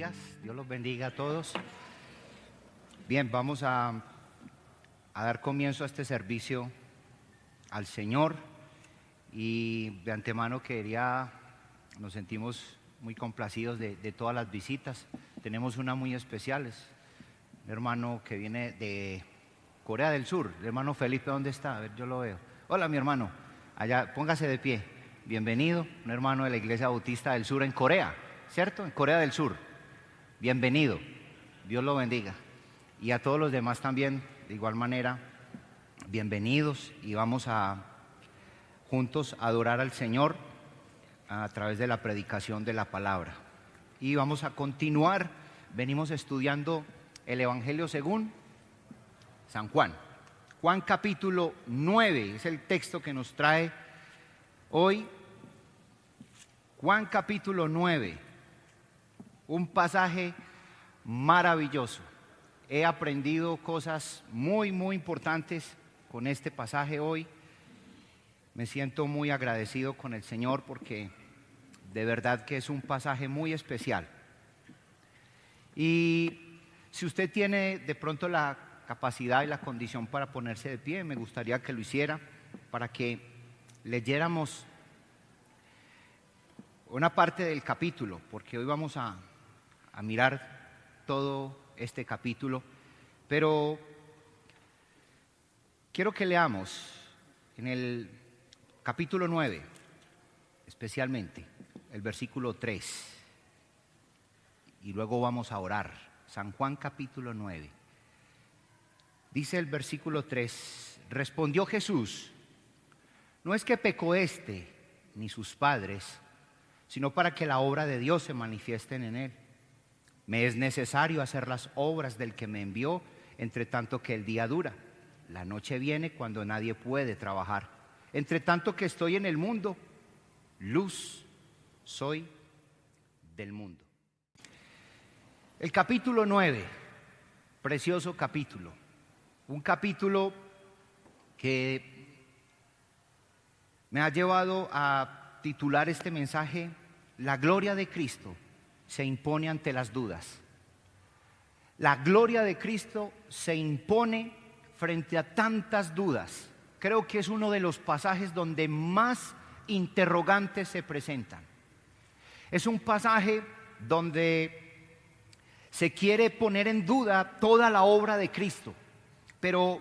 días, Dios los bendiga a todos. Bien, vamos a dar comienzo a este servicio al Señor y de antemano nos sentimos muy complacidos de todas las visitas. Tenemos una muy especial, es un hermano que viene de Corea del Sur, el hermano Felipe. ¿Dónde está? A ver, yo lo veo. Hola, mi hermano, allá, póngase de pie. Bienvenido, un hermano de la Iglesia Bautista del Sur en Corea, ¿cierto? En Corea del Sur. Bienvenido, Dios lo bendiga. Y a todos los demás también, de igual manera, bienvenidos, y vamos a juntos adorar al Señor a través de la predicación de la palabra. Y vamos a continuar, venimos estudiando el Evangelio según San Juan. Juan capítulo 9 es el texto que nos trae hoy. Juan capítulo 9, un pasaje maravilloso. He aprendido cosas muy importantes con este pasaje hoy. Me siento muy agradecido con el Señor porque de verdad que es un pasaje muy especial. Y si usted tiene de pronto la capacidad y la condición para ponerse de pie, me gustaría que lo hiciera para que leyéramos una parte del capítulo, porque hoy vamos a mirar todo este capítulo, pero quiero que leamos en el capítulo 9, especialmente el versículo 3, y luego vamos a orar. San Juan capítulo 9. Dice el versículo 3: respondió Jesús: no es que pecó ni sus padres, sino para que la obra de Dios se manifieste en él. Me es necesario hacer las obras del que me envió, entre tanto que el día dura. La noche viene cuando nadie puede trabajar. Entre tanto que estoy en el mundo, luz soy del mundo. El capítulo 9, precioso capítulo. Un capítulo que me ha llevado a titular este mensaje: la gloria de Cristo se impone ante las dudas. La gloria de Cristo se impone frente a tantas dudas. Creo que es uno de los pasajes donde más interrogantes se presentan. Es un pasaje donde se quiere poner en duda toda la obra de Cristo, pero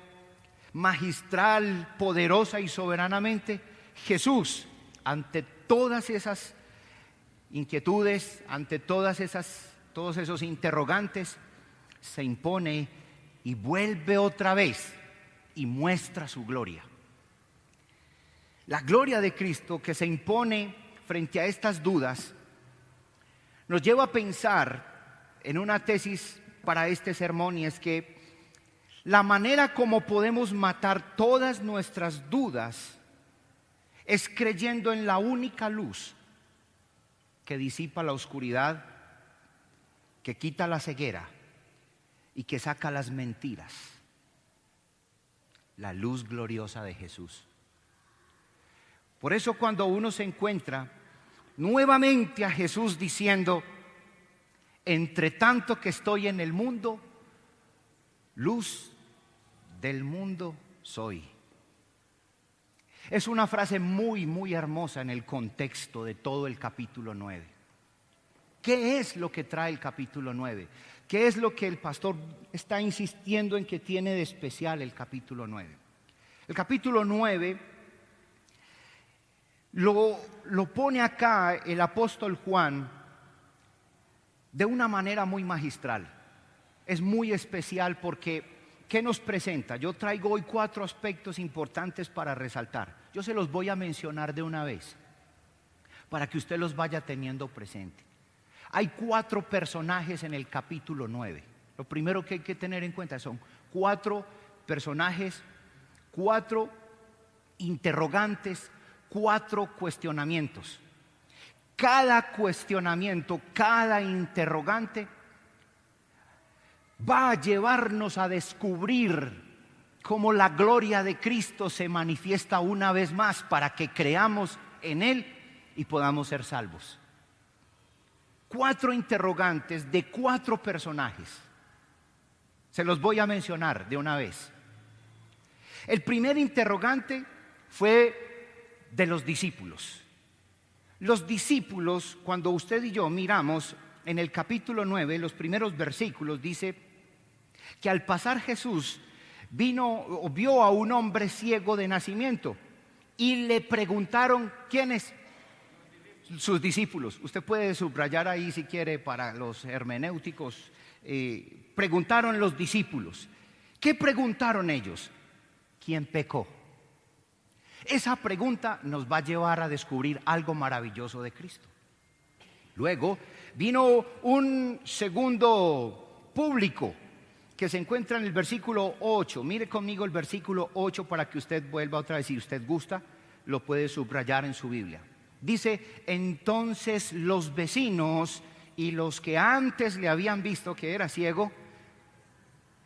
magistral, poderosa y soberanamente, Jesús, ante todas esas inquietudes, ante todos esos interrogantes, se impone y vuelve otra vez y muestra su gloria. La gloria de Cristo que se impone frente a estas dudas nos lleva a pensar en una tesis para este sermón, y es que la manera como podemos matar todas nuestras dudas es creyendo en la única luz que disipa la oscuridad, que quita la ceguera y que saca las mentiras. La luz gloriosa de Jesús. Por eso cuando uno se encuentra nuevamente a Jesús diciendo: entre tanto que estoy en el mundo, luz del mundo soy. Es una frase muy hermosa en el contexto de todo el capítulo 9. ¿Qué es lo que trae el capítulo 9? ¿Qué es lo que el pastor está insistiendo en que tiene de especial el capítulo 9? El capítulo 9 lo pone acá el apóstol Juan de una manera muy magistral. Es muy especial porque ¿qué nos presenta? Yo traigo hoy 4 aspectos importantes para resaltar. Yo se los voy a mencionar de una vez para que usted los vaya teniendo presente. Hay 4 personajes en el capítulo 9. Lo primero que hay que tener en cuenta son 4 personajes, 4 interrogantes, 4 cuestionamientos. Cada cuestionamiento, cada interrogante va a llevarnos a descubrir cómo la gloria de Cristo se manifiesta una vez más para que creamos en Él y podamos ser salvos. 4 interrogantes de 4 personajes. Se los voy a mencionar de una vez. El primer interrogante fue de los discípulos. Los discípulos, cuando usted y yo miramos en el capítulo 9, los primeros versículos, dice que al pasar Jesús vio a un hombre ciego de nacimiento y le preguntaron, ¿quién es? Sus discípulos. Usted puede subrayar ahí si quiere para los hermenéuticos. Preguntaron los discípulos. ¿Qué preguntaron ellos? ¿Quién pecó? Esa pregunta nos va a llevar a descubrir algo maravilloso de Cristo. Luego vino un segundo público que se encuentra en el versículo 8. Mire conmigo el versículo 8 para que usted vuelva otra vez. Si usted gusta, lo puede subrayar en su Biblia. Dice, entonces los vecinos y los que antes le habían visto que era ciego,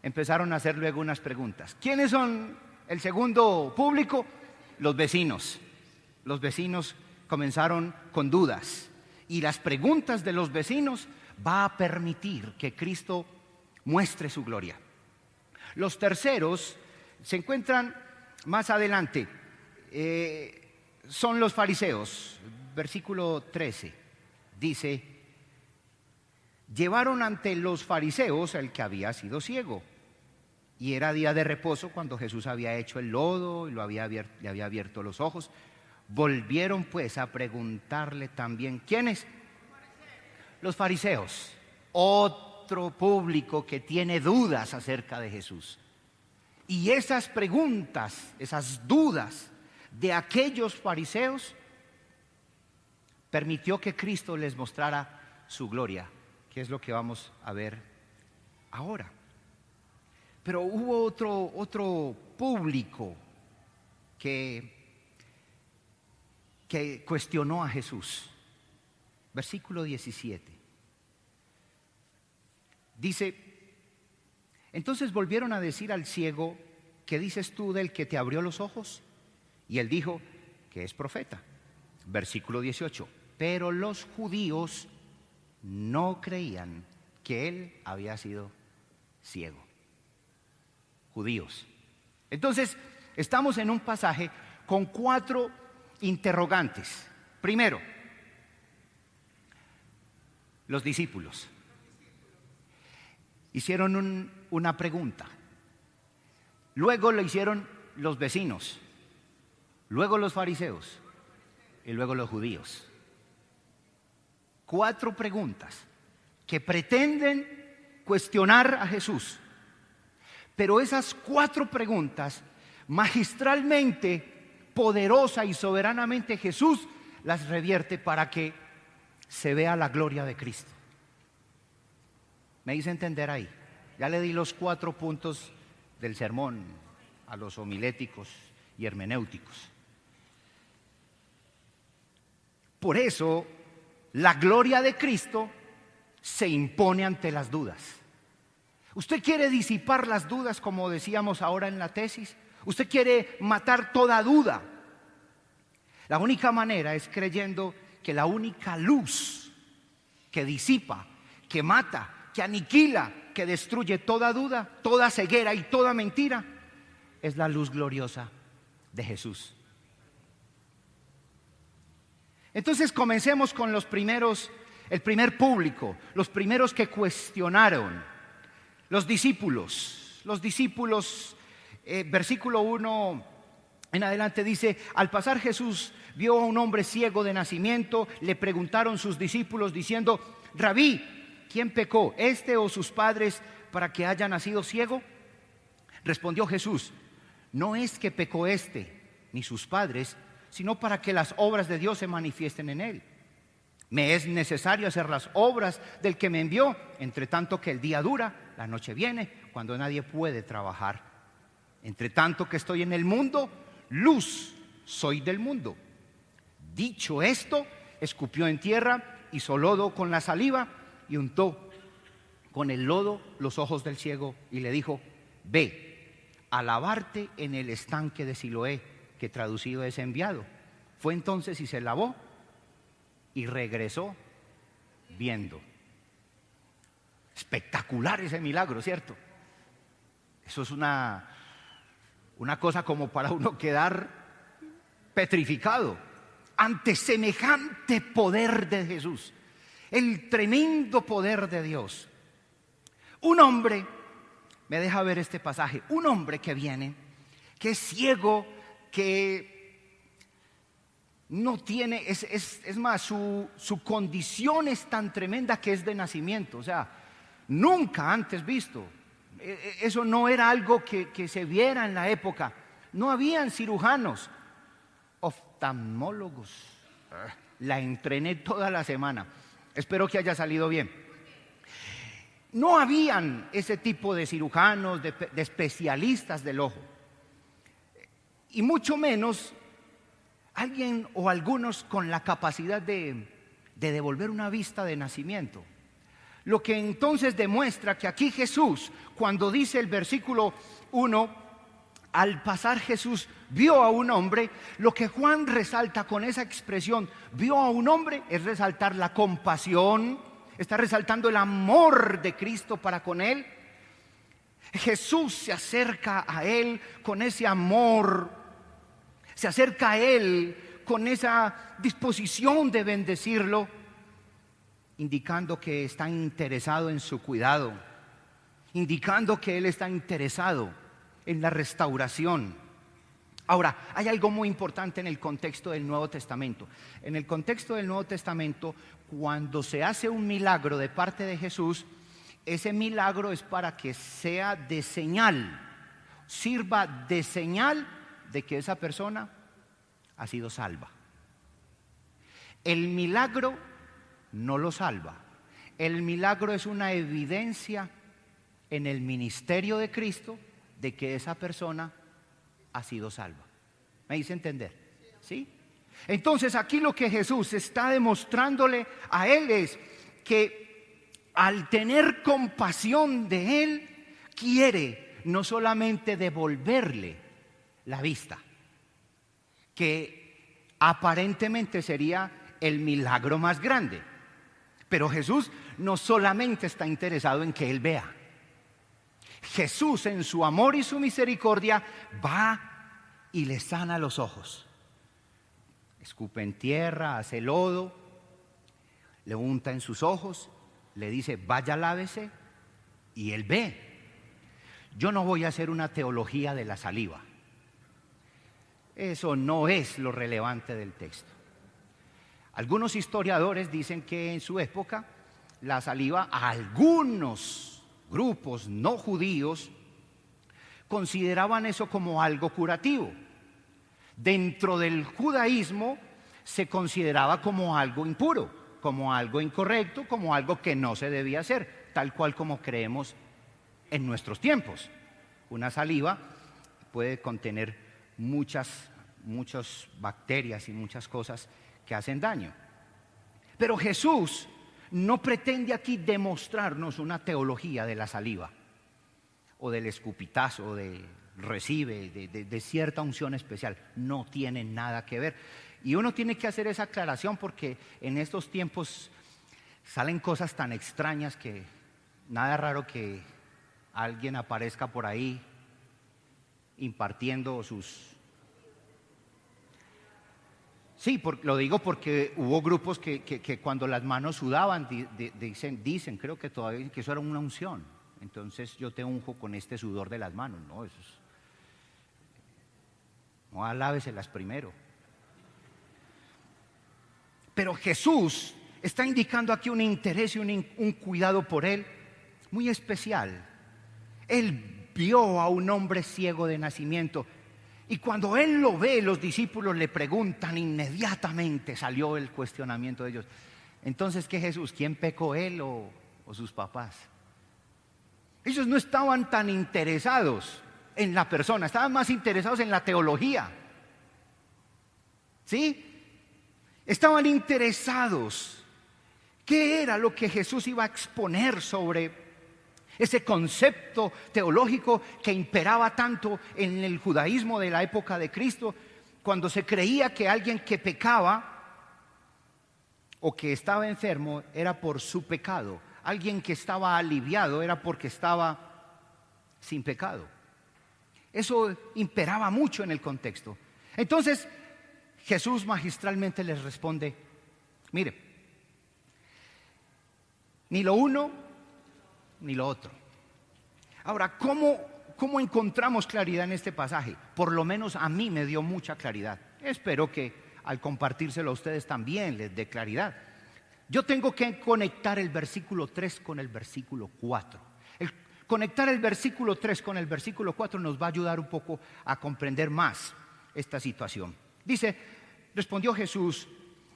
empezaron a hacer luego unas preguntas. ¿Quiénes son el segundo público? Los vecinos. Los vecinos comenzaron con dudas. Y las preguntas de los vecinos va a permitir que Cristo muestre su gloria. Los terceros se encuentran más adelante. Son los fariseos. Versículo 13 dice, llevaron ante los fariseos el que había sido ciego. Y era día de reposo cuando Jesús había hecho el lodo y le había abierto los ojos. Volvieron pues a preguntarle también, ¿quiénes? Los fariseos. Otro público que tiene dudas acerca de Jesús. Y esas preguntas, esas dudas de aquellos fariseos permitió que Cristo les mostrara su gloria, que es lo que vamos a ver ahora. Pero hubo otro público que cuestionó a Jesús. Versículo 17. Dice, entonces volvieron a decir al ciego, ¿qué dices tú del que te abrió los ojos? Y él dijo que es profeta. Versículo 18. Pero los judíos no creían que él había sido ciego. Judíos. Entonces, estamos en un pasaje con 4 interrogantes. Primero, los discípulos hicieron una pregunta. Luego lo hicieron los vecinos. Luego los fariseos. Y luego los judíos. 4 preguntas que pretenden cuestionar a Jesús. Pero esas 4 preguntas, magistralmente, poderosa y soberanamente, Jesús las revierte para que se vea la gloria de Cristo. ¿Me hice entender ahí? Ya le di los 4 puntos del sermón a los homiléticos y hermenéuticos. Por eso, la gloria de Cristo se impone ante las dudas. ¿Usted quiere disipar las dudas, como decíamos ahora en la tesis? ¿Usted quiere matar toda duda? La única manera es creyendo que la única luz que disipa, que mata, que aniquila, que destruye toda duda, toda ceguera y toda mentira, es la luz gloriosa de Jesús. Entonces comencemos con los primeros, el primer público, los primeros que cuestionaron. Los discípulos, versículo 1 en adelante dice, al pasar Jesús vio a un hombre ciego de nacimiento, le preguntaron sus discípulos diciendo, Rabí, ¿quién pecó, este o sus padres, para que haya nacido ciego? Respondió Jesús, no es que pecó este ni sus padres, sino para que las obras de Dios se manifiesten en él. Me es necesario hacer las obras del que me envió, entre tanto que el día dura, la noche viene, cuando nadie puede trabajar. Entre tanto que estoy en el mundo, luz soy del mundo. Dicho esto, escupió en tierra, hizo lodo con la saliva y untó con el lodo los ojos del ciego y le dijo, ve a lavarte en el estanque de Siloé, que traducido es enviado. Fue entonces y se lavó y regresó viendo. Espectacular ese milagro, ¿cierto? Eso es una cosa como para uno quedar petrificado ante semejante poder de Jesús, el tremendo poder de Dios. Un hombre, me deja ver este pasaje, un hombre que viene, que es ciego, que no tiene, es más, su condición es tan tremenda que es de nacimiento, o sea, nunca antes visto. Eso no era algo que se viera en la época. No habían cirujanos, oftalmólogos. La entrené toda la semana. Espero que haya salido bien. No habían ese tipo de cirujanos, de especialistas del ojo. Y mucho menos alguien o algunos con la capacidad de devolver una vista de nacimiento. Lo que entonces demuestra que aquí Jesús, cuando dice el versículo 1, al pasar Jesús vio a un hombre, lo que Juan resalta con esa expresión, vio a un hombre, es resaltar la compasión, está resaltando el amor de Cristo para con él. Jesús se acerca a él con ese amor, se acerca a él con esa disposición de bendecirlo, indicando que está interesado en su cuidado, indicando que Él está interesado en la restauración. Ahora, hay algo muy importante en el contexto del Nuevo Testamento. En el contexto del Nuevo Testamento, cuando se hace un milagro de parte de Jesús, ese milagro es para que sea de señal, sirva de señal de que esa persona ha sido salva. El milagro no lo salva. El milagro es una evidencia en el ministerio de Cristo de que esa persona ha sido salva. ¿Me hice entender? ¿Sí? Entonces aquí lo que Jesús está demostrándole a él es que al tener compasión de él, quiere no solamente devolverle la vista, que aparentemente sería el milagro más grande. Pero Jesús no solamente está interesado en que él vea. Jesús, en su amor y su misericordia, va y le sana los ojos. Escupe en tierra, hace lodo, le unta en sus ojos, le dice, vaya, lávese, y él ve. Yo no voy a hacer una teología de la saliva. Eso no es lo relevante del texto. Algunos historiadores dicen que en su época la saliva, a algunos grupos no judíos consideraban eso como algo curativo. Dentro del judaísmo se consideraba como algo impuro, como algo incorrecto, como algo que no se debía hacer, tal cual como creemos en nuestros tiempos. Una saliva puede contener muchas bacterias y muchas cosas que hacen daño. Pero Jesús no pretende aquí demostrarnos una teología de la saliva o del escupitazo, o de recibe, de cierta unción especial. No tiene nada que ver. Y uno tiene que hacer esa aclaración porque en estos tiempos salen cosas tan extrañas que nada raro que alguien aparezca por ahí impartiendo sus... Sí, lo digo porque hubo grupos que cuando las manos sudaban dicen, creo que todavía que eso era una unción. Entonces yo te unjo con este sudor de las manos. No, eso es, no, láveselas primero. Pero Jesús está indicando aquí un interés y un cuidado por él muy especial. Él vio a un hombre ciego de nacimiento. Y cuando él lo ve, los discípulos le preguntan, inmediatamente salió el cuestionamiento de ellos. Entonces, ¿qué Jesús? ¿Quién pecó, él o sus papás? Ellos no estaban tan interesados en la persona, estaban más interesados en la teología. ¿Sí? Estaban interesados. ¿Qué era lo que Jesús iba a exponer sobre ese concepto teológico que imperaba tanto en el judaísmo de la época de Cristo, cuando se creía que alguien que pecaba o que estaba enfermo era por su pecado. Alguien que estaba aliviado era porque estaba sin pecado. Eso imperaba mucho en el contexto. Entonces Jesús magistralmente les responde: mire, ni lo uno ni lo otro. Ahora, ¿cómo encontramos claridad en este pasaje? Por lo menos a mí me dio mucha claridad. Espero que al compartírselo a ustedes también les dé claridad. Yo tengo que conectar el versículo 3 con el versículo 4. Conectar el versículo 3 con el versículo 4 nos va a ayudar un poco a comprender más esta situación. Dice: respondió Jesús: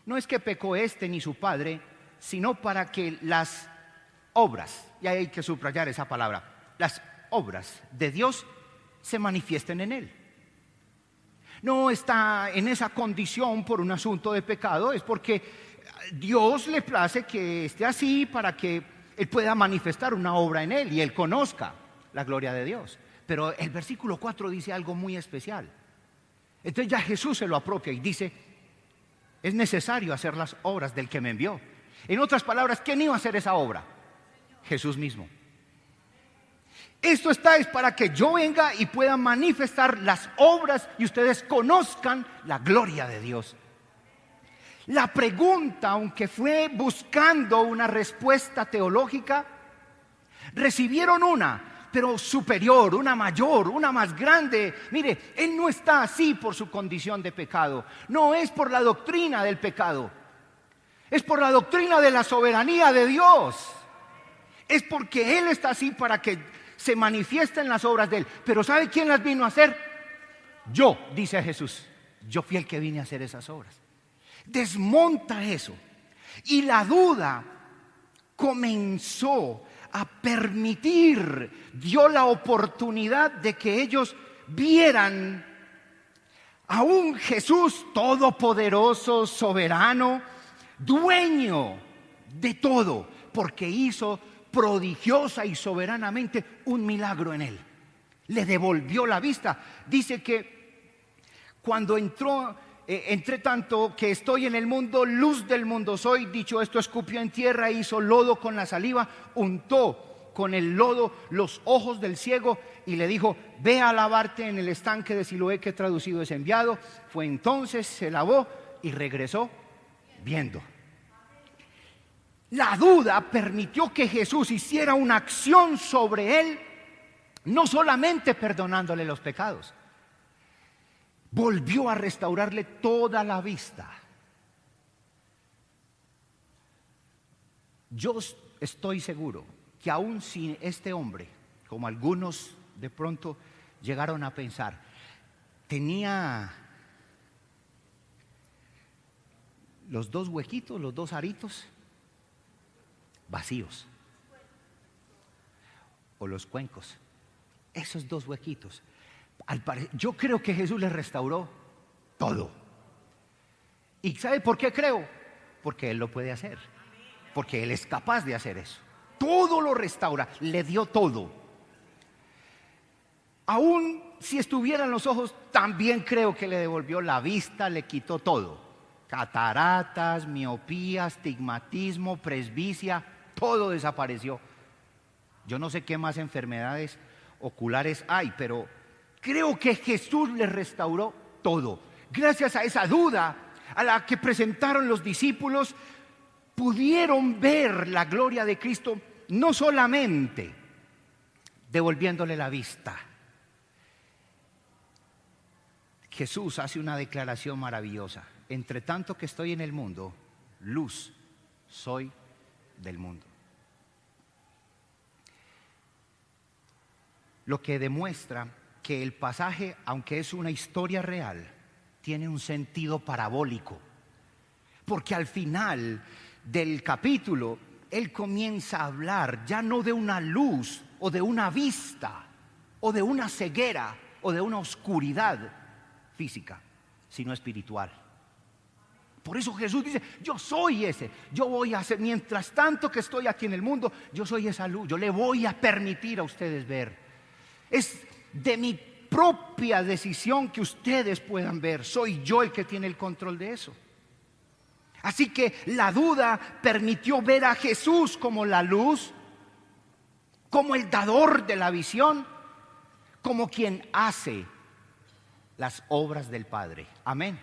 no es que pecó este ni su padre, sino para que las obras, y hay que subrayar esa palabra, las obras de Dios se manifiesten en él. No está en esa condición por un asunto de pecado, es porque Dios le place que esté así para que él pueda manifestar una obra en él y él conozca la gloria de Dios. Pero el versículo 4 dice algo muy especial. Entonces ya Jesús se lo apropia y dice: es necesario hacer las obras del que me envió. En otras palabras, ¿quién iba a hacer esa obra? Jesús mismo. Esto es para que yo venga y pueda manifestar las obras y ustedes conozcan la gloria de Dios. La pregunta, aunque fue buscando una respuesta teológica, recibieron una, pero superior, una mayor, una más grande. Mire, Él no está así por su condición de pecado. No es por la doctrina del pecado. Es por la doctrina de la soberanía de Dios. Es porque Él está así para que se manifiesten las obras de Él. Pero ¿sabe quién las vino a hacer? Yo, dice Jesús. Yo fui el que vine a hacer esas obras. Desmonta eso. Y la duda comenzó a permitir, dio la oportunidad de que ellos vieran a un Jesús todopoderoso, soberano, dueño de todo, porque hizo prodigiosa y soberanamente un milagro en él. Le devolvió la vista. Dice que cuando entró, entre tanto que estoy en el mundo, luz del mundo soy. Dicho esto, escupió en tierra, hizo lodo con la saliva, untó con el lodo los ojos del ciego y le dijo: ve a lavarte en el estanque de Siloé, que traducido es enviado. Fue entonces, se lavó y regresó viendo. La duda permitió que Jesús hiciera una acción sobre él, no solamente perdonándole los pecados, volvió a restaurarle toda la vista. Yo estoy seguro que aún si este hombre, como algunos de pronto llegaron a pensar, tenía los dos huequitos, los dos aritos vacíos, o los cuencos, esos dos huequitos, yo creo que Jesús les restauró todo. ¿Y sabe por qué creo? Porque Él lo puede hacer, porque Él es capaz de hacer eso. Todo lo restaura, le dio todo. Aún si estuvieran los ojos, también creo que le devolvió la vista, le quitó todo. Cataratas, miopía, astigmatismo, presbicia, todo desapareció. Yo no sé qué más enfermedades oculares hay, pero creo que Jesús le restauró todo. Gracias a esa duda a la que presentaron los discípulos, pudieron ver la gloria de Cristo, no solamente devolviéndole la vista. Jesús hace una declaración maravillosa: entre tanto que estoy en el mundo, luz soy del mundo. Lo que demuestra que el pasaje, aunque es una historia real, tiene un sentido parabólico, porque al final del capítulo él comienza a hablar ya no de una luz o de una vista o de una ceguera o de una oscuridad física, sino espiritual. Por eso Jesús dice: yo soy ese, yo voy a hacer, mientras tanto que estoy aquí en el mundo, yo soy esa luz, yo le voy a permitir a ustedes ver. Es de mi propia decisión que ustedes puedan ver, soy yo el que tiene el control de eso. Así que la duda permitió ver a Jesús como la luz, como el dador de la visión, como quien hace las obras del Padre. Amén.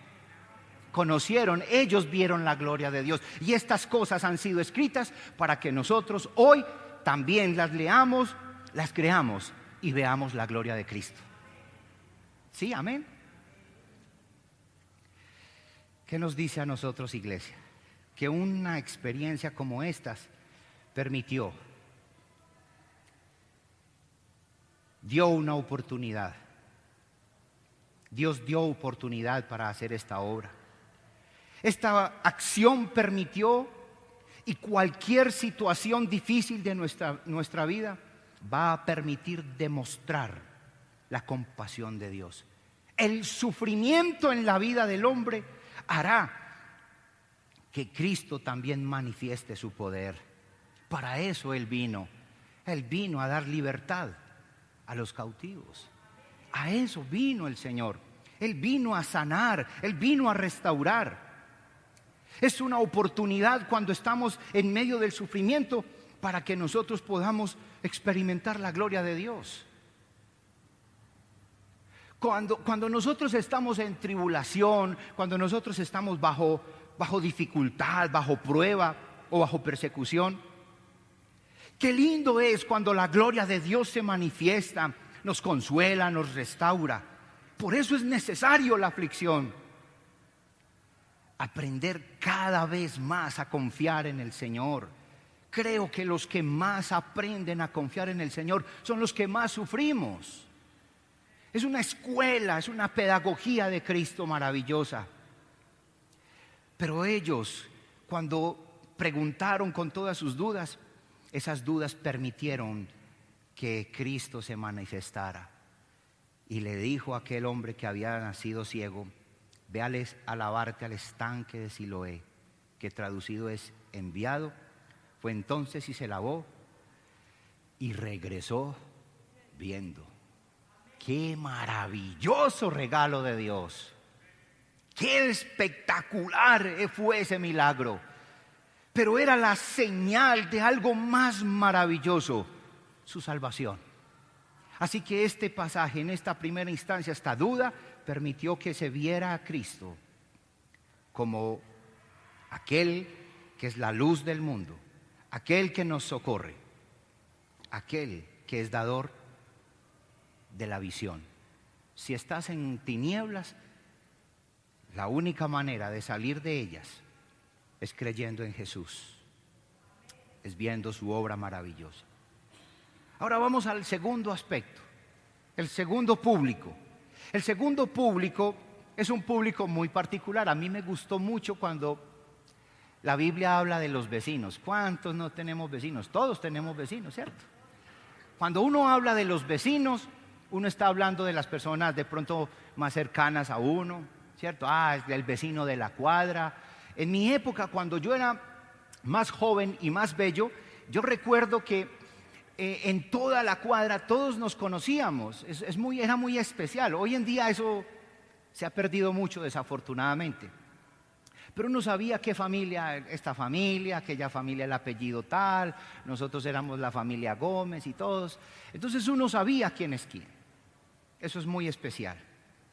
Conocieron, ellos vieron la gloria de Dios. Y estas cosas han sido escritas para que nosotros hoy también las leamos, las creamos y veamos la gloria de Cristo. ¿Sí? Amén. ¿Qué nos dice a nosotros, iglesia? Que una experiencia como estas permitió, dio una oportunidad. Dios dio oportunidad para hacer esta obra. Esta acción permitió, y cualquier situación difícil de nuestra vida va a permitir demostrar la compasión de Dios. El sufrimiento en la vida del hombre hará que Cristo también manifieste su poder. Para eso Él vino. Él vino a dar libertad a los cautivos. A eso vino el Señor. Él vino a sanar, Él vino a restaurar. Es una oportunidad cuando estamos en medio del sufrimiento para que nosotros podamos experimentar la gloria de Dios. Cuando nosotros estamos en tribulación, cuando nosotros estamos bajo dificultad, bajo prueba o bajo persecución, qué lindo es cuando la gloria de Dios se manifiesta, nos consuela, nos restaura. Por eso es necesario la aflicción. Aprender cada vez más a confiar en el Señor. Creo que los que más aprenden a confiar en el Señor son los que más sufrimos. Es una escuela, es una pedagogía de Cristo maravillosa. Pero ellos, cuando preguntaron con todas sus dudas, esas dudas permitieron que Cristo se manifestara. Y le dijo a aquel hombre que había nacido ciego: ve a lavarte al estanque de Siloé, que traducido es enviado. Fue entonces y se lavó y regresó viendo. ¡Qué maravilloso regalo de Dios! ¡Qué espectacular fue ese milagro! Pero era la señal de algo más maravilloso: su salvación. Así que este pasaje, en esta primera instancia, esta duda, permitió que se viera a Cristo como aquel que es la luz del mundo, aquel que nos socorre, aquel que es dador de la visión. Si estás en tinieblas, la única manera de salir de ellas es creyendo en Jesús, es viendo su obra maravillosa. Ahora vamos al segundo aspecto, el segundo público. El segundo público es un público muy particular. A mí me gustó mucho cuando la Biblia habla de los vecinos. ¿Cuántos no tenemos vecinos? Todos tenemos vecinos, ¿cierto? Cuando uno habla de los vecinos, uno está hablando de las personas de pronto más cercanas a uno, ¿cierto? Es el vecino de la cuadra. En mi época, cuando yo era más joven y más bello, yo recuerdo que en toda la cuadra todos nos conocíamos. Era muy especial. Hoy en día eso se ha perdido mucho, desafortunadamente. Pero uno sabía qué familia, esta familia, aquella familia, el apellido tal, nosotros éramos la familia Gómez y todos. Entonces uno sabía quién es quién. Eso es muy especial.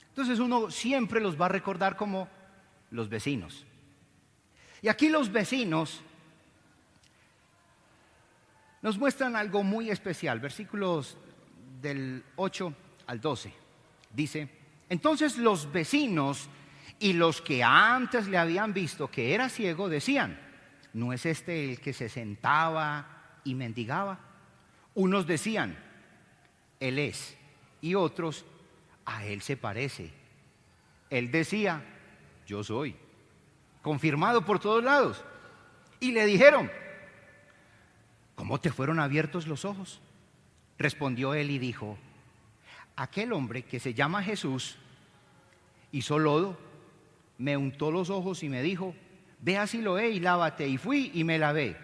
Entonces uno siempre los va a recordar como los vecinos. Y aquí los vecinos nos muestran algo muy especial. Versículos del 8 al 12. Dice: entonces los vecinos y los que antes le habían visto que era ciego decían: ¿no es este el que se sentaba y mendigaba? Unos decían: él es. Y otros: a él se parece. Él decía: yo soy. Confirmado por todos lados. Y le dijeron: ¿cómo te fueron abiertos los ojos? Respondió él y dijo: aquel hombre que se llama Jesús hizo lodo, me untó los ojos y me dijo: ve a Siloé y lávate. Y fui y me lavé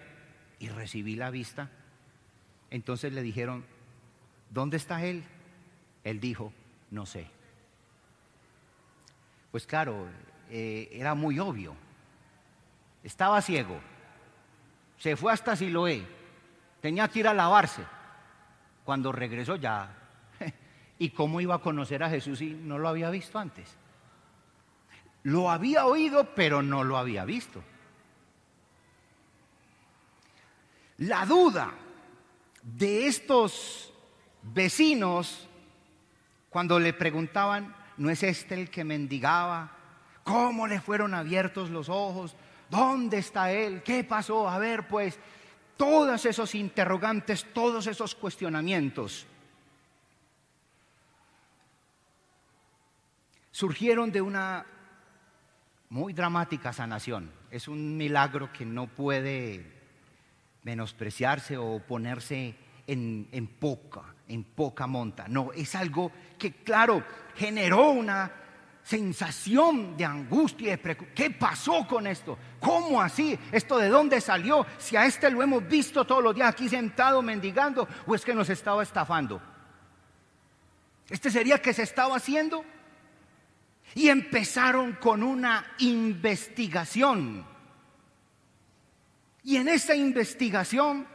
y recibí la vista. Entonces le dijeron: ¿dónde está él? Él dijo: no sé. Pues claro, era muy obvio. Estaba ciego, se fue hasta Siloé, tenía que ir a lavarse. Cuando regresó ya, ¿y cómo iba a conocer a Jesús si no lo había visto antes? Lo había oído, pero no lo había visto. La duda de estos vecinos cuando le preguntaban, ¿no es este el que mendigaba? ¿Cómo le fueron abiertos los ojos? ¿Dónde está él? ¿Qué pasó? A ver, pues, todos esos interrogantes, todos esos cuestionamientos surgieron de una muy dramática sanación. Es un milagro que no puede menospreciarse o ponerse en poca monta. No, es algo que, claro, generó una sensación de angustia y de preocupación. ¿Qué pasó con esto? ¿Cómo así? ¿Esto de dónde salió? Si a este lo hemos visto todos los días aquí sentado mendigando, ¿o es que nos estaba estafando? ¿Este sería que se estaba haciendo? Y empezaron con una investigación. Y en esa investigación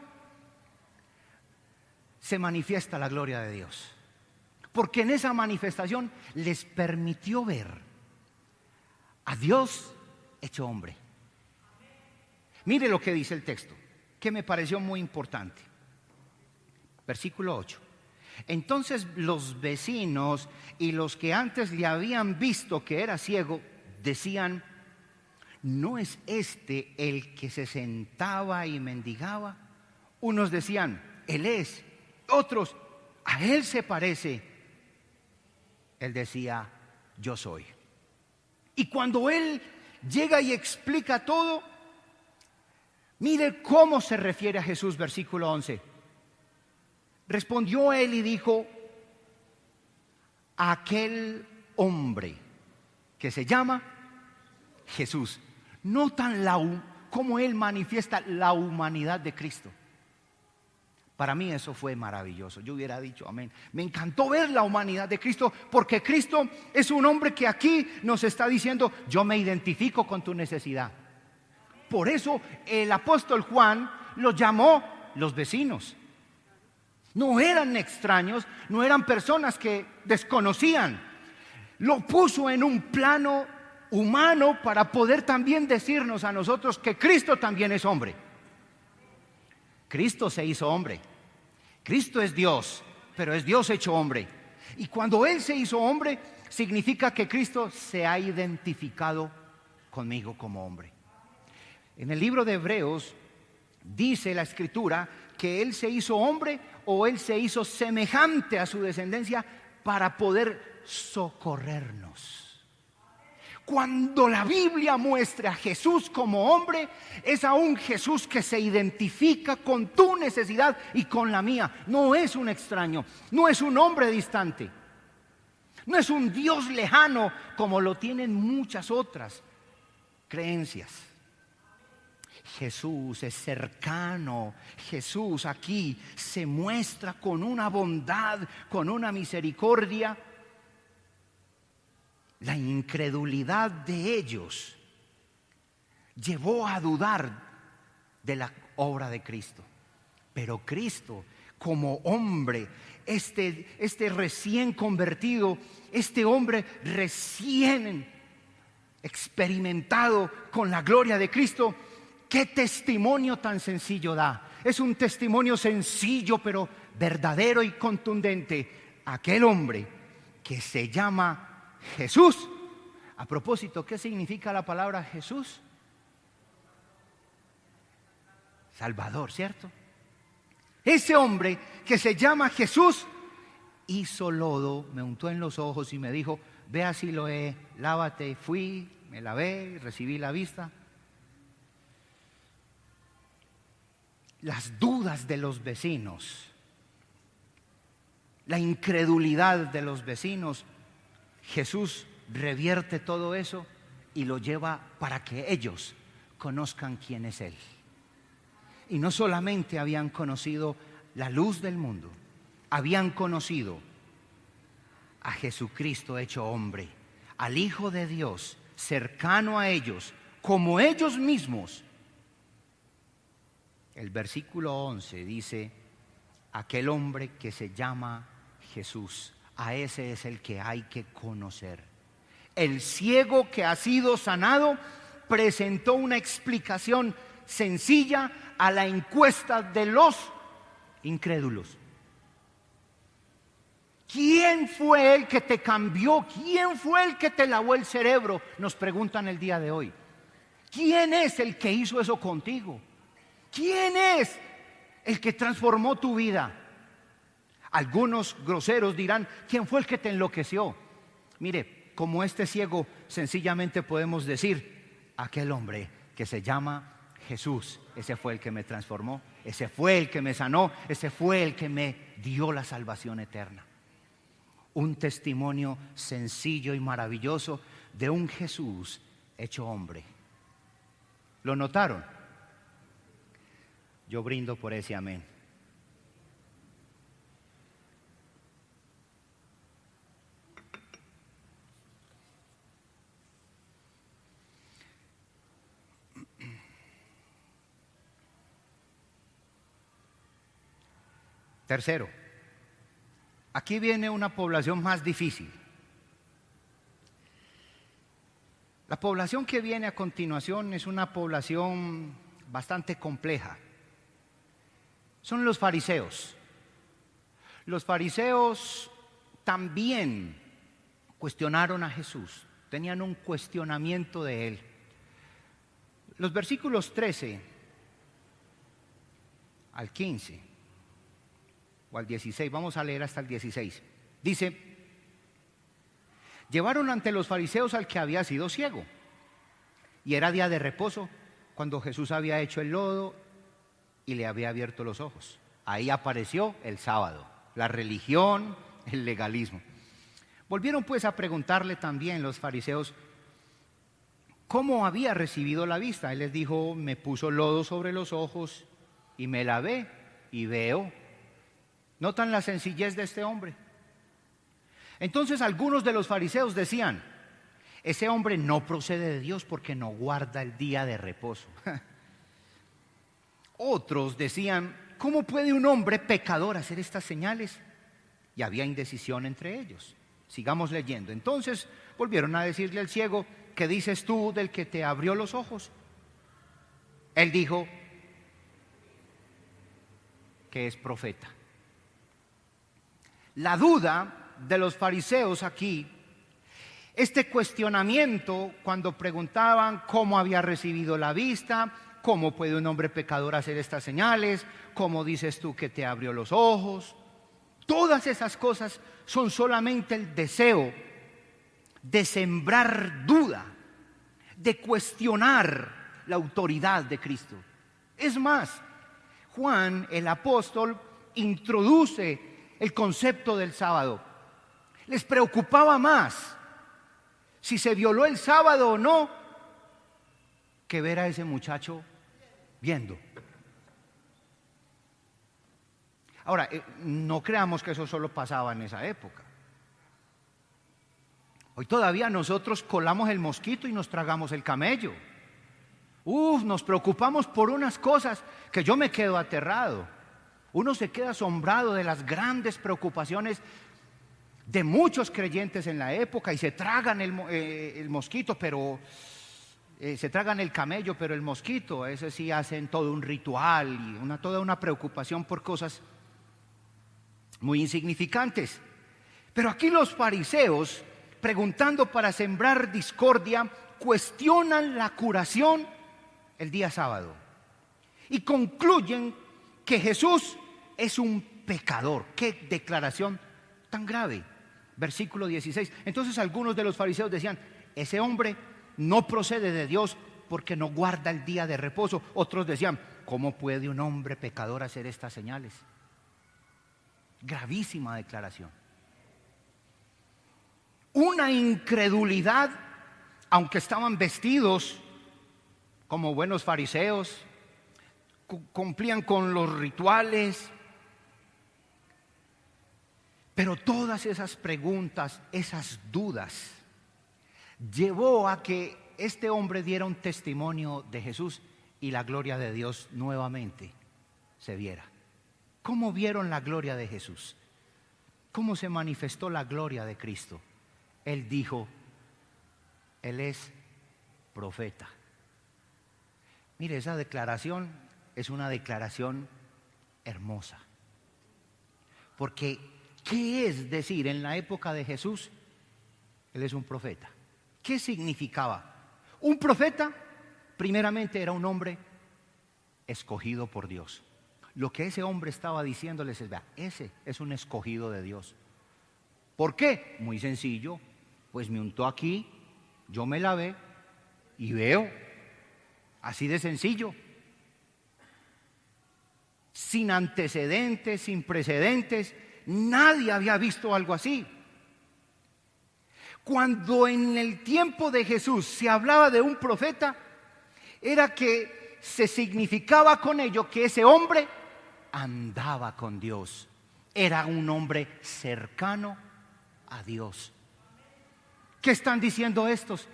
se manifiesta la gloria de Dios. Porque en esa manifestación les permitió ver a Dios hecho hombre. Mire lo que dice el texto, que me pareció muy importante. Versículo 8. Entonces los vecinos y los que antes le habían visto que era ciego, decían, ¿no es este el que se sentaba y mendigaba? Unos decían, él es. Otros, a él se parece. Él decía, yo soy. Y cuando él llega y explica todo, mire cómo se refiere a Jesús, versículo 11. Respondió él y dijo, aquel hombre que se llama Jesús. Notan cómo él manifiesta la humanidad de Cristo. Para mí eso fue maravilloso. Yo hubiera dicho amén. Me encantó ver la humanidad de Cristo, porque Cristo es un hombre que aquí nos está diciendo, yo me identifico con tu necesidad. Por eso el apóstol Juan los llamó los vecinos. No eran extraños, no eran personas que desconocían. Lo puso en un plano humano para poder también decirnos a nosotros que Cristo también es hombre. Cristo se hizo hombre. Cristo es Dios, pero es Dios hecho hombre. Y cuando Él se hizo hombre, significa que Cristo se ha identificado conmigo como hombre. En el libro de Hebreos dice la Escritura que Él se hizo hombre o Él se hizo semejante a su descendencia para poder socorrernos. Cuando la Biblia muestra a Jesús como hombre, es a un Jesús que se identifica con tu necesidad y con la mía. No es un extraño, no es un hombre distante, no es un Dios lejano como lo tienen muchas otras creencias. Jesús es cercano. Jesús aquí se muestra con una bondad, con una misericordia. La incredulidad de ellos llevó a dudar de la obra de Cristo. Pero Cristo, como hombre, este recién convertido, este hombre recién experimentado con la gloria de Cristo, ¿qué testimonio tan sencillo da? Es un testimonio sencillo pero verdadero y contundente. Aquel hombre que se llama Jesús. A propósito, ¿qué significa la palabra Jesús? Salvador, ¿cierto? Ese hombre que se llama Jesús hizo lodo, me untó en los ojos y me dijo, ve a Siloé, lávate. Fui, me lavé, recibí la vista. Las dudas de los vecinos, la incredulidad de los vecinos, Jesús revierte todo eso y lo lleva para que ellos conozcan quién es Él. Y no solamente habían conocido la luz del mundo, habían conocido a Jesucristo hecho hombre, al Hijo de Dios, cercano a ellos, como ellos mismos. El versículo 11 dice: aquel hombre que se llama Jesús, a ese es el que hay que conocer. El ciego que ha sido sanado presentó una explicación sencilla a la encuesta de los incrédulos. ¿Quién fue el que te cambió? ¿Quién fue el que te lavó el cerebro? Nos preguntan el día de hoy. ¿Quién es el que hizo eso contigo? ¿Quién es el que transformó tu vida? Algunos groseros dirán: ¿quién fue el que te enloqueció? Mire, como este ciego, sencillamente podemos decir: aquel hombre que se llama Jesús, ese fue el que me transformó, ese fue el que me sanó, ese fue el que me dio la salvación eterna. Un testimonio sencillo y maravilloso de un Jesús hecho hombre. ¿Lo notaron? Yo brindo por ese amén. Tercero, aquí viene una población más difícil. La población que viene a continuación es una población bastante compleja. Son los fariseos. Los fariseos también cuestionaron a Jesús, tenían un cuestionamiento de él. Los versículos 13 al 15 o al 16, vamos a leer hasta el 16. Dice: llevaron ante los fariseos al que había sido ciego, y era día de reposo cuando Jesús había hecho el lodo y le había abierto los ojos. Ahí apareció el sábado, la religión, el legalismo. Volvieron pues a preguntarle también los fariseos cómo había recibido la vista. Él les dijo: me puso lodo sobre los ojos y me lavé y veo. ¿Notan la sencillez de este hombre? Entonces algunos de los fariseos decían: ese hombre no procede de Dios porque no guarda el día de reposo. Otros decían: ¿cómo puede un hombre pecador hacer estas señales? Y había indecisión entre ellos. Sigamos leyendo. Entonces volvieron a decirle al ciego: ¿qué dices tú del que te abrió los ojos? Él dijo que es profeta. La duda de los fariseos aquí, este cuestionamiento cuando preguntaban cómo había recibido la vista, cómo puede un hombre pecador hacer estas señales, cómo dices tú que te abrió los ojos, todas esas cosas son solamente el deseo de sembrar duda, de cuestionar la autoridad de Cristo. Es más, Juan el apóstol introduce el concepto del sábado. Les preocupaba más si se violó el sábado o no que ver a ese muchacho viendo. Ahora, no creamos que eso solo pasaba en esa época. Hoy todavía nosotros colamos el mosquito y nos tragamos el camello. Nos preocupamos por unas cosas que yo me quedo aterrado. Uno se queda asombrado de las grandes preocupaciones de muchos creyentes en la época y se tragan el mosquito, pero se tragan el camello, pero el mosquito, ese sí hacen todo un ritual y toda una preocupación por cosas muy insignificantes. Pero aquí los fariseos, preguntando para sembrar discordia, cuestionan la curación el día sábado y concluyen que Jesús es un pecador. ¡Qué declaración tan grave! Versículo 16. Entonces algunos de los fariseos decían: ese hombre no procede de Dios porque no guarda el día de reposo. Otros decían: ¿cómo puede un hombre pecador hacer estas señales? Gravísima declaración. Una incredulidad, aunque estaban vestidos como buenos fariseos, cumplían con los rituales, pero todas esas preguntas, esas dudas, llevó a que este hombre diera un testimonio de Jesús y la gloria de Dios nuevamente se viera. ¿Cómo vieron la gloria de Jesús? ¿Cómo se manifestó la gloria de Cristo? Él dijo, Él es profeta. Mire, esa declaración es una declaración hermosa. Porque, ¿qué es decir en la época de Jesús? Él es un profeta. ¿Qué significaba? Un profeta, primeramente, era un hombre escogido por Dios. Lo que ese hombre estaba diciéndoles es, vea, ese es un escogido de Dios. ¿Por qué? Muy sencillo, pues me untó aquí, yo me lavé y veo. Así de sencillo. Sin antecedentes, sin precedentes, nadie había visto algo así. Cuando en el tiempo de Jesús se hablaba de un profeta, era que se significaba con ello que ese hombre andaba con Dios. Era un hombre cercano a Dios. ¿Qué están diciendo estos?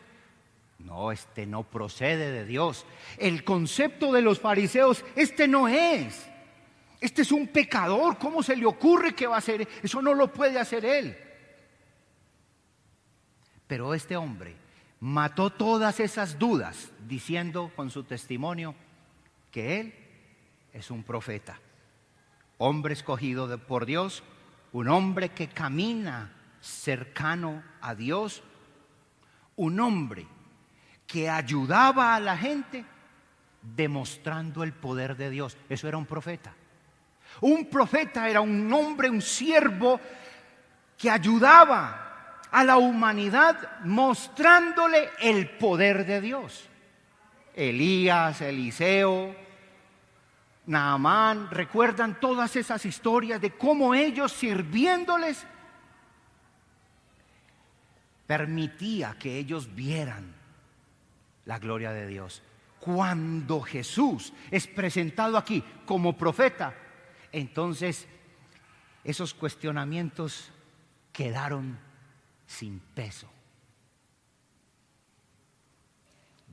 No, este no procede de Dios. El concepto de los fariseos, este no es. Este es un pecador. ¿Cómo se le ocurre que va a hacer? Eso no lo puede hacer él. Pero este hombre mató todas esas dudas diciendo con su testimonio que él es un profeta. Hombre escogido por Dios, un hombre que camina cercano a Dios, un hombre que ayudaba a la gente demostrando el poder de Dios. Eso era un profeta. Un profeta era un hombre, un siervo que ayudaba a la humanidad mostrándole el poder de Dios. Elías, Eliseo, Naamán, recuerdan todas esas historias de cómo ellos sirviéndoles permitía que ellos vieran la gloria de Dios. Cuando Jesús es presentado aquí como profeta, entonces esos cuestionamientos quedaron sin peso.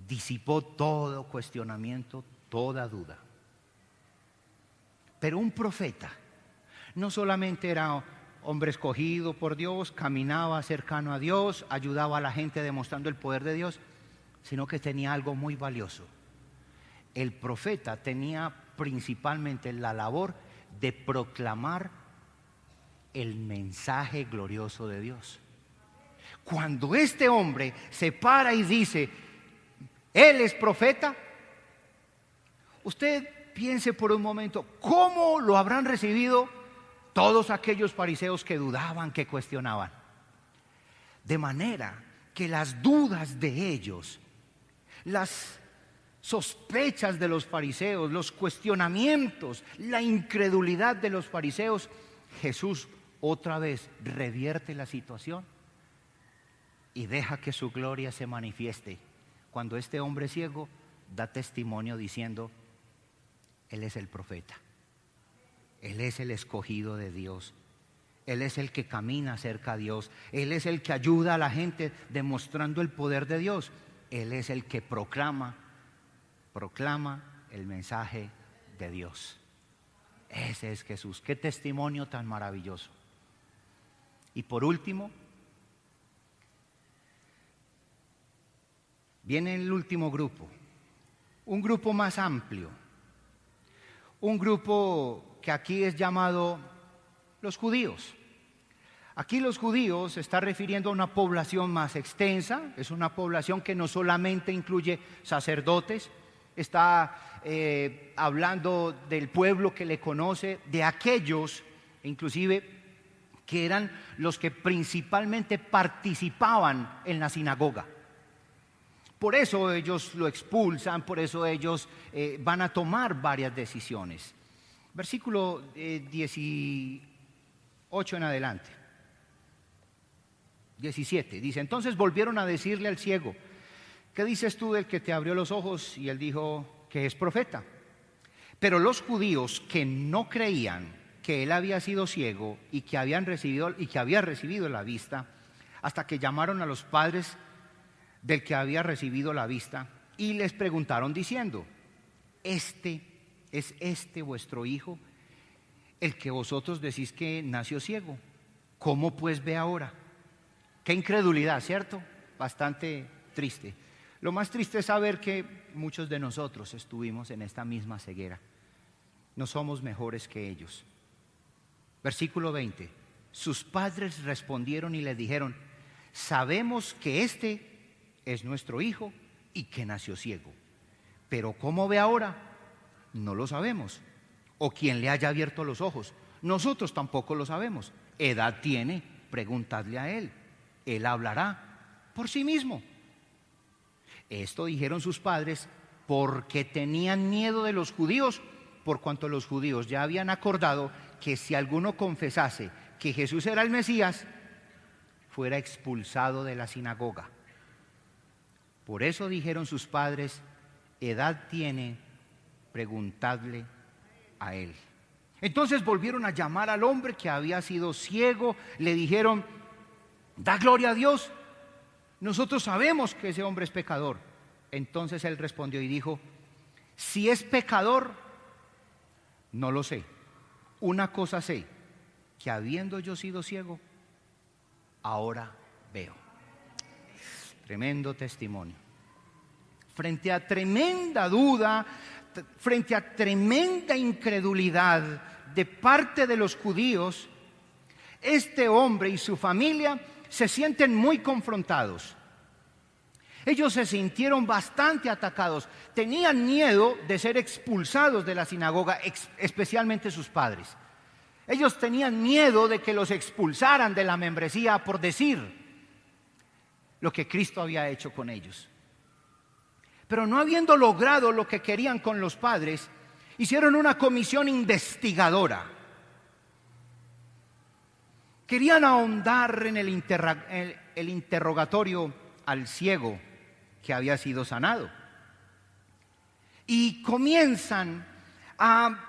Disipó todo cuestionamiento, toda duda. Pero un profeta no solamente era hombre escogido por Dios, caminaba cercano a Dios, ayudaba a la gente demostrando el poder de Dios, sino que tenía algo muy valioso. El profeta tenía principalmente la labor de proclamar el mensaje glorioso de Dios. Cuando este hombre se para y dice, él es profeta, usted piense por un momento, ¿cómo lo habrán recibido todos aquellos fariseos que dudaban, que cuestionaban? De manera que las dudas de ellos, las sospechas de los fariseos, los cuestionamientos, la incredulidad de los fariseos, Jesús otra vez revierte la situación y deja que su gloria se manifieste. Cuando este hombre ciego da testimonio diciendo, Él es el profeta, Él es el escogido de Dios, Él es el que camina cerca a Dios, Él es el que ayuda a la gente demostrando el poder de Dios, Él es el que proclama el mensaje de Dios. Ese es Jesús. Qué testimonio tan maravilloso. Y por último, viene el último grupo, un grupo más amplio, un grupo que aquí es llamado los judíos. Aquí los judíos se está refiriendo a una población más extensa, es una población que no solamente incluye sacerdotes, está hablando del pueblo que le conoce, de aquellos inclusive que eran los que principalmente participaban en la sinagoga. Por eso ellos lo expulsan, por eso ellos van a tomar varias decisiones. Versículo 18 en adelante. 17, dice, entonces volvieron a decirle al ciego, ¿qué dices tú del que te abrió los ojos? Y él dijo que es profeta. Pero los judíos que no creían que él había sido ciego y que había recibido la vista, hasta que llamaron a los padres del que había recibido la vista y les preguntaron diciendo: ¿Es este vuestro hijo, el que vosotros decís que nació ciego? ¿Cómo pues ve ahora? Qué incredulidad, ¿cierto? Bastante triste. Lo más triste es saber que muchos de nosotros estuvimos en esta misma ceguera. No somos mejores que ellos. Versículo 20. Sus padres respondieron y le dijeron: sabemos que este es nuestro hijo y que nació ciego, pero ¿cómo ve ahora? No lo sabemos. O quién le haya abierto los ojos, nosotros tampoco lo sabemos. ¿Edad tiene? Preguntadle a él. Él hablará por sí mismo. Esto dijeron sus padres porque tenían miedo de los judíos, por cuanto los judíos ya habían acordado que si alguno confesase que Jesús era el Mesías, fuera expulsado de la sinagoga. Por eso dijeron sus padres: edad tiene, preguntadle a él. Entonces volvieron a llamar al hombre que había sido ciego, le dijeron: da gloria a Dios, nosotros sabemos que ese hombre es pecador. Entonces él respondió y dijo: si es pecador, no lo sé. Una cosa sé, que habiendo yo sido ciego, ahora veo. Tremendo testimonio. Frente a tremenda duda, frente a tremenda incredulidad de parte de los judíos, este hombre y su familia se sienten muy confrontados. Ellos se sintieron bastante atacados, tenían miedo de ser expulsados de la sinagoga, especialmente sus padres. Ellos tenían miedo de que los expulsaran de la membresía por decir lo que Cristo había hecho con ellos. Pero no habiendo logrado lo que querían con los padres, hicieron una comisión investigadora. Querían ahondar en el interrogatorio al ciego que había sido sanado. Y comienzan a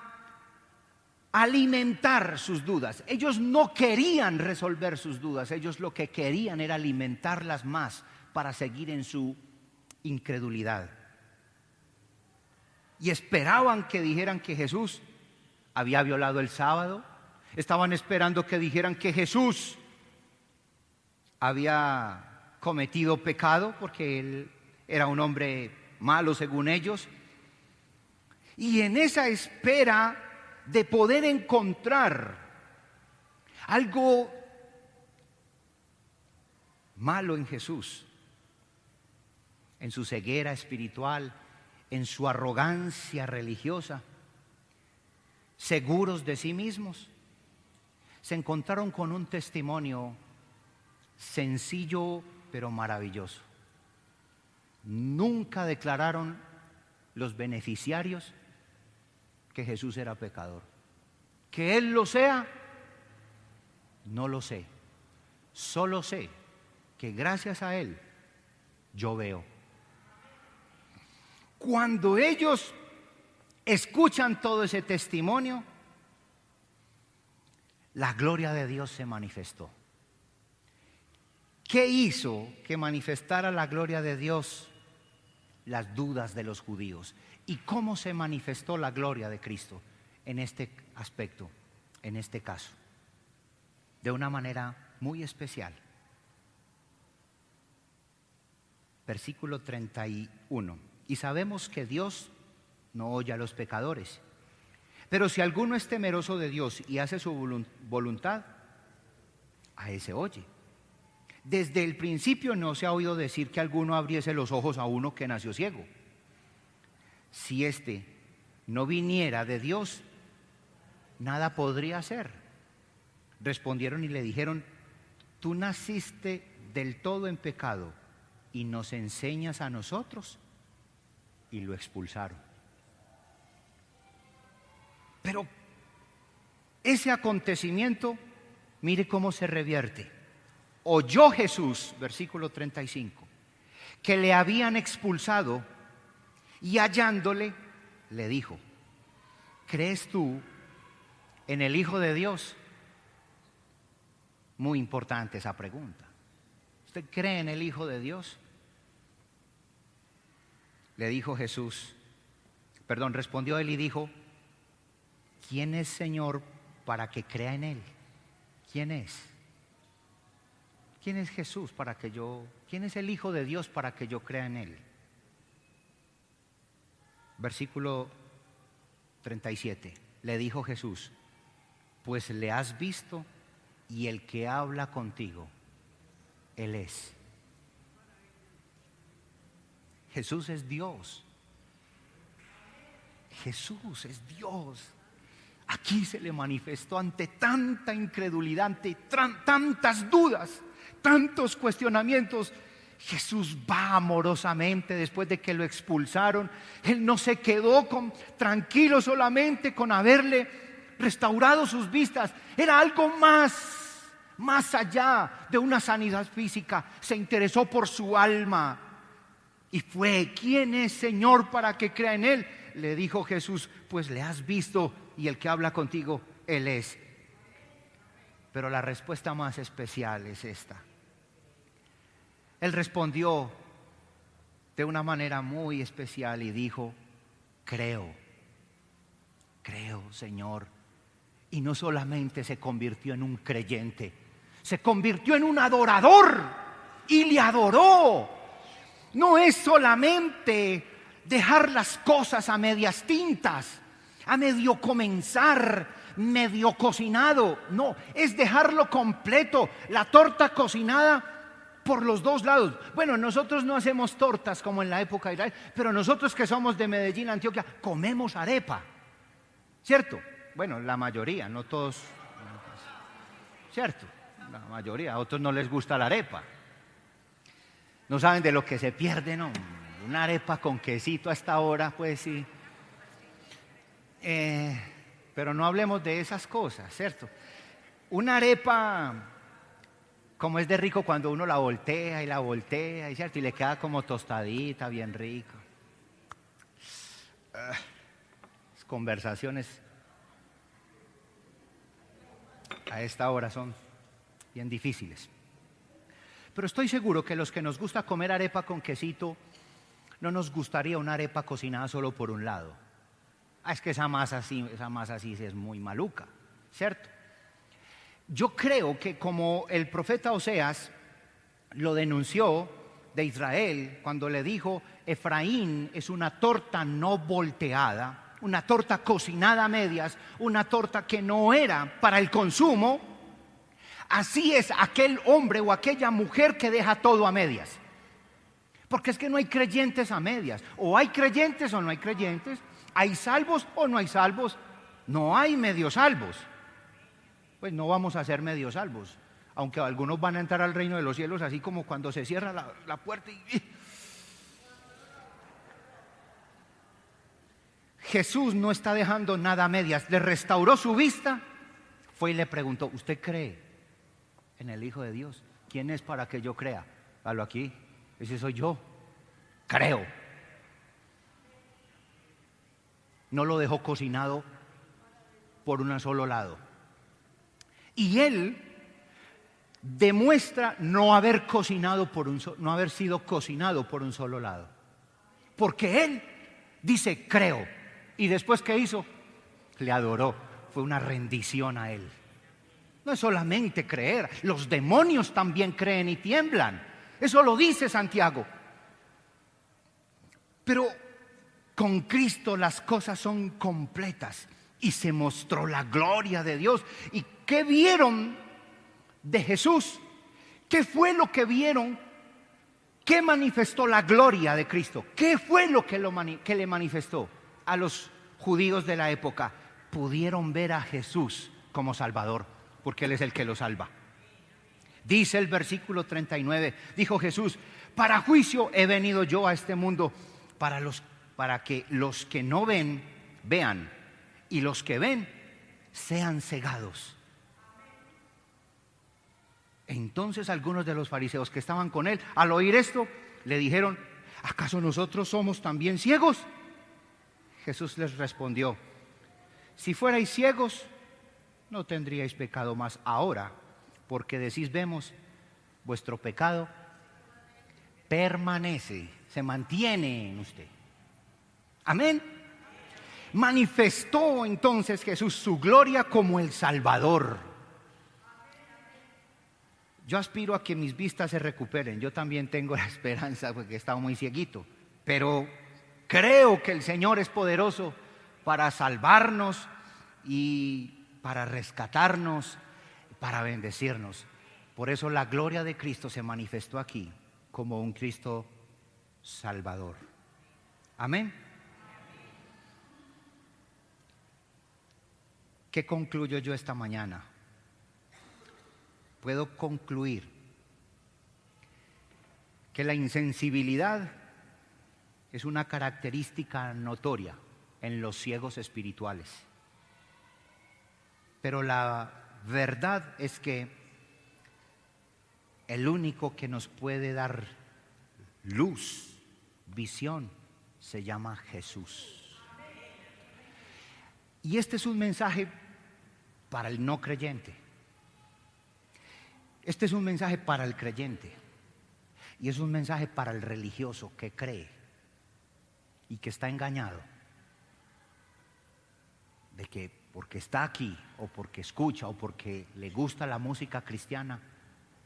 alimentar sus dudas. Ellos no querían resolver sus dudas, ellos lo que querían era alimentarlas más para seguir en su incredulidad. Y esperaban que dijeran que Jesús había violado el sábado. Estaban esperando que dijeran que Jesús había cometido pecado porque él era un hombre malo según ellos. Y en esa espera de poder encontrar algo malo en Jesús, en su ceguera espiritual, en su arrogancia religiosa, seguros de sí mismos, se encontraron con un testimonio sencillo pero maravilloso. Nunca declararon los beneficiarios que Jesús era pecador. Que Él lo sea, no lo sé. Solo sé que gracias a Él yo veo. Cuando ellos escuchan todo ese testimonio, la gloria de Dios se manifestó. ¿Qué hizo que manifestara la gloria de Dios? Las dudas de los judíos. ¿Y cómo se manifestó la gloria de Cristo en este aspecto, en este caso? De una manera muy especial. Versículo 31. Y sabemos que Dios no oye a los pecadores. Pero si alguno es temeroso de Dios y hace su voluntad, a ese oye. Desde el principio no se ha oído decir que alguno abriese los ojos a uno que nació ciego. Si éste no viniera de Dios, nada podría hacer. Respondieron y le dijeron: tú naciste del todo en pecado y nos enseñas a nosotros. Y lo expulsaron. Pero ese acontecimiento, mire cómo se revierte. Oyó Jesús, versículo 35, que le habían expulsado, y hallándole, le dijo: ¿crees tú en el Hijo de Dios? Muy importante esa pregunta. ¿Usted cree en el Hijo de Dios? Le dijo Jesús, perdón, respondió él y dijo: ¿quién es, Señor, para que crea en él? ¿Quién es? ¿Quién es Jesús para que quién es el Hijo de Dios para que yo crea en él? Versículo 37. Le dijo Jesús: pues le has visto, y el que habla contigo, él es. Jesús es Dios. Jesús es Dios. Aquí se le manifestó ante tanta incredulidad, ante tantas dudas, tantos cuestionamientos. Jesús va amorosamente después de que lo expulsaron. Él no se quedó tranquilo solamente con haberle restaurado sus vistas. Era algo más allá de una sanidad física. Se interesó por su alma. Y fue: ¿quién es, Señor, para que crea en él? Le dijo Jesús: pues le has visto, y el que habla contigo, él es. Pero la respuesta más especial es esta. Él respondió de una manera muy especial y dijo: creo, Señor. Y no solamente se convirtió en un creyente, se convirtió en un adorador y le adoró. No es solamente dejar las cosas a medias tintas, a medio comenzar, medio cocinado. No, es dejarlo completo, la torta cocinada por los dos lados. Bueno, nosotros no hacemos tortas como en la época de Israel, pero nosotros que somos de Medellín, Antioquia, comemos arepa, ¿cierto? Bueno, la mayoría, no todos, ¿cierto? La mayoría, a otros no les gusta la arepa. No saben de lo que se pierde, ¿no? Una arepa con quesito a esta hora, pues sí. Pero no hablemos de esas cosas, ¿cierto? Una arepa, como es de rico cuando uno la voltea, y ¿cierto? Y le queda como tostadita, bien rico. Las conversaciones a esta hora son bien difíciles. Pero estoy seguro que los que nos gusta comer arepa con quesito, no nos gustaría una arepa cocinada solo por un lado. Es que esa masa sí es muy maluca, ¿cierto? Yo creo que como el profeta Oseas lo denunció de Israel cuando le dijo: Efraín es una torta no volteada, una torta cocinada a medias, una torta que no era para el consumo. Así es aquel hombre o aquella mujer que deja todo a medias. Porque es que no hay creyentes a medias. O hay creyentes o no hay creyentes. Hay salvos o no hay salvos. No hay medio salvos. Pues no vamos a ser medio salvos. Aunque algunos van a entrar al reino de los cielos así como cuando se cierra la puerta y... Jesús no está dejando nada a medias. Le restauró su vista. Fue y le preguntó: ¿usted cree en el Hijo de Dios? ¿Quién es para que yo crea? Halo aquí, ese soy yo. Creo. No lo dejó cocinado por un solo lado. Y él demuestra no haber no haber sido cocinado por un solo lado. Porque él dice: creo. Y después, ¿qué hizo? Le adoró. Fue una rendición a él. No es solamente creer, los demonios también creen y tiemblan. Eso lo dice Santiago. Pero con Cristo las cosas son completas y se mostró la gloria de Dios. ¿Y qué vieron de Jesús? ¿Qué fue lo que vieron? ¿Qué manifestó la gloria de Cristo? ¿Qué fue lo que le manifestó a los judíos de la época? Pudieron ver a Jesús como Salvador, porque Él es el que lo salva. Dice el versículo 39, dijo Jesús: para juicio he venido yo a este mundo, para que los que no ven, vean, y los que ven, sean cegados. Entonces algunos de los fariseos que estaban con él, al oír esto, le dijeron: ¿acaso nosotros somos también ciegos? Jesús les respondió: si fuerais ciegos, no tendríais pecado, más ahora, porque decís vemos, vuestro pecado permanece, se mantiene en usted. Amén. Manifestó entonces Jesús su gloria como el Salvador. Yo aspiro a que mis vistas se recuperen. Yo también tengo la esperanza porque he estado muy cieguito. Pero creo que el Señor es poderoso para salvarnos y para rescatarnos, para bendecirnos. Por eso la gloria de Cristo se manifestó aquí como un Cristo Salvador. Amén. ¿Qué concluyo yo esta mañana? Puedo concluir que la insensibilidad es una característica notoria en los ciegos espirituales. Pero la verdad es que el único que nos puede dar luz, visión, se llama Jesús. Y este es un mensaje para el no creyente. Este es un mensaje para el creyente. Y es un mensaje para el religioso que cree y que está engañado de que porque está aquí o porque escucha o porque le gusta la música cristiana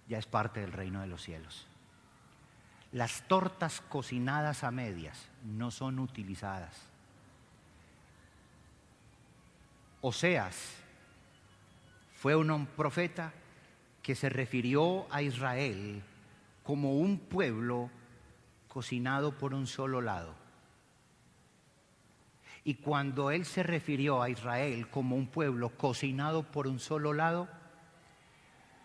ya es parte del reino de los cielos. Las tortas cocinadas a medias no son utilizadas. Oseas fue un profeta que se refirió a Israel como un pueblo cocinado por un solo lado. Y cuando él se refirió a Israel como un pueblo cocinado por un solo lado,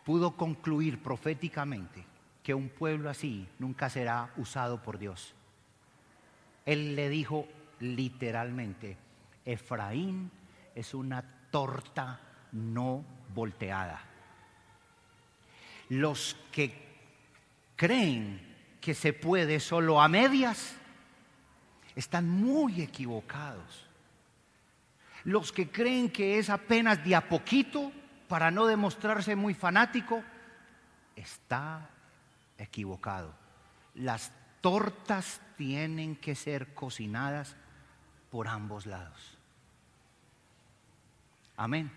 pudo concluir proféticamente que un pueblo así nunca será usado por Dios. Él le dijo literalmente: Efraín es una torta no volteada. Los que creen que se puede solo a medias están muy equivocados. Los que creen que es apenas de a poquito para no demostrarse muy fanático, está equivocado. Las tortas tienen que ser cocinadas por ambos lados. Amén.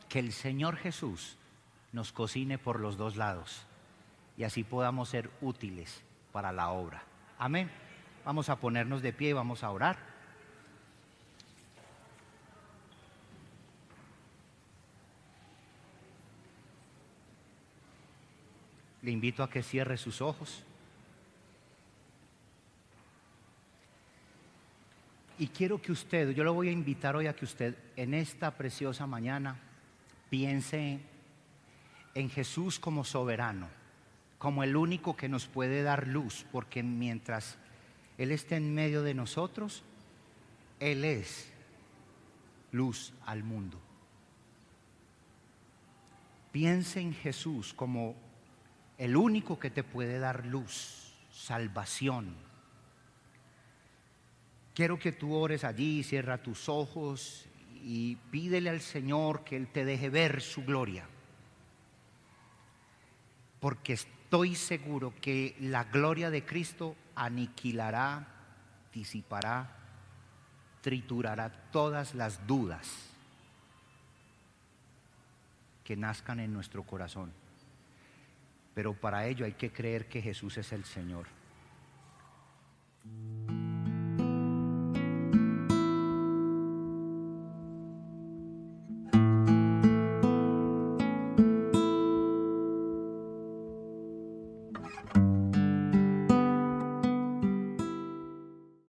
Que el Señor Jesús nos cocine por los dos lados y así podamos ser útiles para la obra. Amén. Vamos a ponernos de pie y vamos a orar. Le invito a que cierre sus ojos. Y quiero que usted, yo lo voy a invitar hoy a que usted en esta preciosa mañana piense en Jesús como soberano, como el único que nos puede dar luz, porque mientras Él esté en medio de nosotros, Él es luz al mundo. Piense en Jesús como el único que te puede dar luz, salvación. Quiero que tú ores allí, cierra tus ojos y pídele al Señor que Él te deje ver su gloria. Porque estoy seguro que la gloria de Cristo aniquilará, disipará, triturará todas las dudas que nazcan en nuestro corazón. Pero para ello hay que creer que Jesús es el Señor.